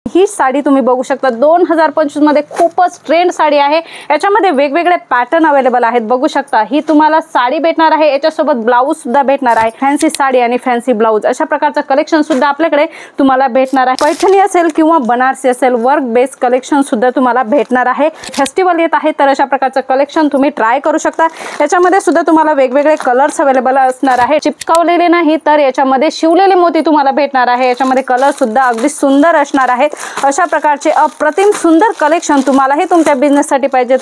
ही साडी तुम्ही बघू शकता 2025 मध्ये खूपच ट्रेंड साडी आहे। याच्यामध्ये वेगवेगळे पॅटर्न अवेलेबल आहेत, बघू शकता। ही तुम्हाला साडी भेटणार आहे, याच्यासोबत ब्लाऊज सुद्धा भेटणार आहे। फॅन्सी साडी आणि फॅन्सी ब्लाऊज अशा प्रकारचं कलेक्शन सुद्धा आपल्याकडे तुम्हाला भेटणार आहे। पैठणी असेल किंवा बनारसी असेल, वर्क बेस कलेक्शन सुद्धा तुम्हाला भेटणार आहे। फेस्टिवल येत आहे तर अशा प्रकारचं कलेक्शन तुम्ही ट्राय करू शकता। याच्यामध्ये सुद्धा तुम्हाला वेगवेगळे कलर्स अवेलेबल असणार आहे, चिपकवलेले नाही तर याच्यामध्ये शिवलेले मोती तुम्हाला भेटणार आहे। याच्यामध्ये कलर सुद्धा अगदी सुंदर असणार आहे। अशा प्रकारचे अप्रतिम सुंदर कलेक्शन तुम्हाला हे तुमच्या बिझनेस साठी पाहिजे।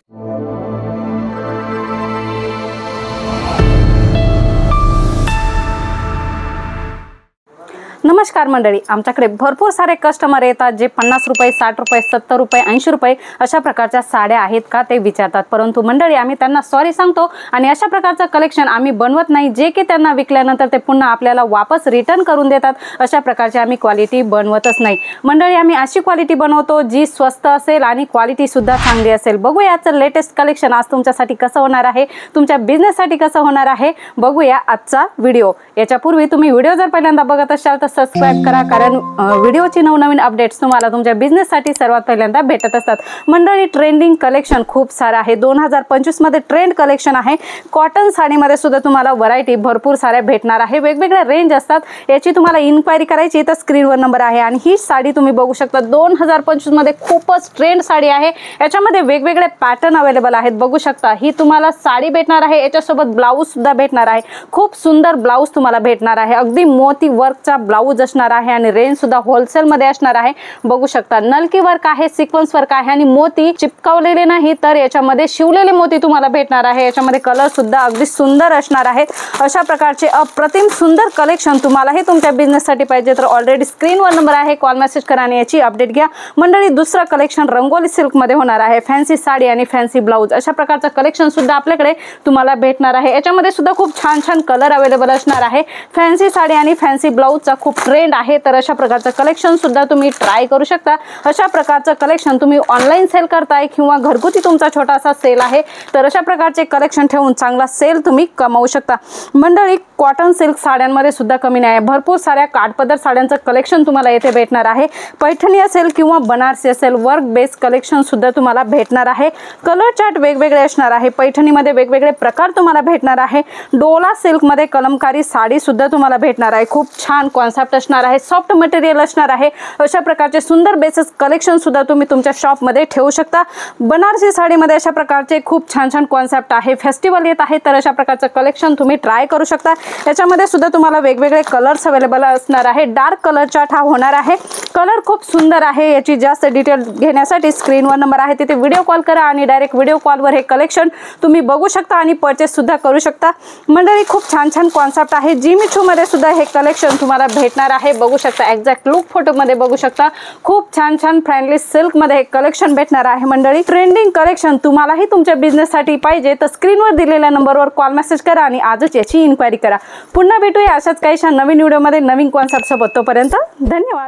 नमस्कार मंडळी, आमच्याकडे भरपूर सारे कस्टमर येतात जे 50 रुपये, 60 रुपये, 70 रुपये, 80 रुपये अशा प्रकारच्या साड्या आहेत का ते विचारतात। परंतु मंडळी आम्ही त्यांना सॉरी सांगतो आणि अशा प्रकारचं कलेक्शन आम्ही बनवत नाही जे की त्यांना विकल्यानंतर ते पुन्हा आपल्याला वापस रिटर्न करून देतात। अशा प्रकारची आम्ही क्वालिटी बनवतच नाही मंडळी। आम्ही अशी क्वालिटी बनवतो जी स्वस्त असेल आणि क्वालिटी सुद्धा चांगली असेल। बघूया आजचं लेटेस्ट कलेक्शन आज तुमच्यासाठी कसं होणार आहे, तुमच्या बिझनेससाठी कसं होणार आहे, बघूया आजचा व्हिडिओ। याच्यापूर्वी तुम्ही व्हिडिओ जर पहिल्यांदा बघत असाल तर सबस्क्राइब करा, कारण व्हिडिओची नवनवीन अपडेट्स तुम्हाला तुमच्या बिझनेस साठी सर्वात पहिल्यांदा भेटत असतात। मंडळी ट्रेंडिंग कलेक्शन खूप सारं आहे। 2025 मध्ये ट्रेंड कलेक्शन आहे। कॉटन साडीमध्ये सुद्धा तुम्हाला व्हरायटी भरपूर साऱ्या भेटणार आहे। वेगवेगळे रेंज असतात, याची तुम्हाला इन्क्वायरी करायची तर स्क्रीनवर नंबर आहे। आणि ही साडी तुम्ही बघू शकता 2025 मध्ये खूपच ट्रेंड साडी आहे। याच्यामध्ये वेगवेगळे पॅटर्न अवेलेबल आहेत, बघू शकता। ही तुम्हाला साडी भेटणार आहे, याच्यासोबत ब्लाऊज सुद्धा भेटणार आहे। खूप सुंदर ब्लाऊज तुम्हाला भेटणार आहे, अगदी मोती वर्कचा ब्लाऊज असणार आहे आणि रेंज सुद्धा होलसेल मध्ये असणार आहे। बघू शकता नलकी वर्क आहे, सिक्वेन्स वर्क आहे आणि मोती चिपकवलेले नाही तर याच्यामध्ये शिवलेले मोती तुम्हाला भेटणार आहे। याच्यामध्ये कलर सुद्धा अगदी सुंदर असणार आहेत। अशा प्रकारचे अप्रतिम सुंदर कलेक्शन तुम्हाला हे तुमच्या बिझनेस साठी पाहिजे तर ऑलरेडी स्क्रीनवर नंबर आहे, कॉल मेसेज करा आणि याची अपडेट घ्या। मंडळी दुसरा कलेक्शन रंगोली सिल्क मध्ये होणार आहे। फॅन्सी साडी आणि फॅन्सी ब्लाऊज अशा प्रकारचं कलेक्शन सुद्धा आपल्याकडे तुम्हाला भेटणार आहे। याच्यामध्ये सुद्धा खूप छान छान कलर अवेलेबल असणार आहे। फॅन्सी साडी आणि फॅन्सी ब्लाऊजचा खूप ट्रेंड आहे तर अशा प्रकारचं कलेक्शन सुद्धा तुम्ही ट्राय करू शकता। अशा प्रकारचं कलेक्शन तुम्ही ऑनलाइन सेल करताय किंवा घरगुती तुमचा छोटासा सेल आहे तर अशा प्रकारचे कलेक्शन ठेवून चांगला सेल तुम्ही कमावू शकता। मंडळी कॉटन सिल्क साड्यांमध्ये सुद्धा कमी नाही, भरपूर साऱ्या काठपदर साड्यांचं कलेक्शन तुम्हाला येथे भेटणार आहे। पैठणी असेल किंवा बनारसी असेल, वर्क बेस कलेक्शन सुद्धा तुम्हाला भेटणार आहे। कलर चार्ट वेगवेगळे असणार आहे। पैठणीमध्ये वेगवेगळे प्रकार तुम्हाला भेटणार आहे। डोला सिल्क मध्ये कलमकारी साडी सुद्धा तुम्हाला भेटणार आहे। खूप छान कॉन्सेप्ट असणार आहे, सॉफ्ट मटेरियल असणार आहे। अशा प्रकारचे सुंदर बेसिस कलेक्शन सुद्धा तुम्ही तुमच्या शॉप मध्ये ठेवू शकता। बनारसी साडीमध्ये अशा प्रकारचे खूप छान छान कॉन्सेप्ट आहे। फेस्टिवल येत आहे तर अशा प्रकारचं कलेक्शन तुम्ही ट्राय करू शकता। याच्यामध्ये सुद्धा तुम्हाला वेगवेगळे कलर्स अवेलेबल असणार आहे। डार्क कलर चार्ट हा होणार आहे। कलर खूप सुंदर आहे। याची जास्त डिटेल घेण्यासाठी स्क्रीनवर नंबर आहे, तिथे व्हिडिओ कॉल करा आणि डायरेक्ट व्हिडिओ कॉलवर हे कलेक्शन तुम्ही बघू शकता आणि परचेस सुद्धा करू शकता। मंडळी खूप छान छान कॉन्सेप्ट आहे। जिमी चू मध्ये सुद्धा हे कलेक्शन तुम्हाला भेटणार आहे, बघू शकता। एक्झॅक्ट लुक फोटो मध्ये बघू शकता। खूप छान छान फ्रेंडली सिल्क मध्ये हे कलेक्शन भेटणार आहे। मंडळी ट्रेंडिंग कलेक्शन तुम्हालाही तुमच्या बिझनेस साठी पाहिजे तर स्क्रीनवर दिलेल्या नंबरवर कॉल मेसेज करा आणि आजच याची इन्क्वायरी करा। पुन्हा भेटूया अशाच काहीशा नवीन व्हिडिओ मध्ये नवीन कॉन्सेप्ट सोबत। तोपर्यंत धन्यवाद।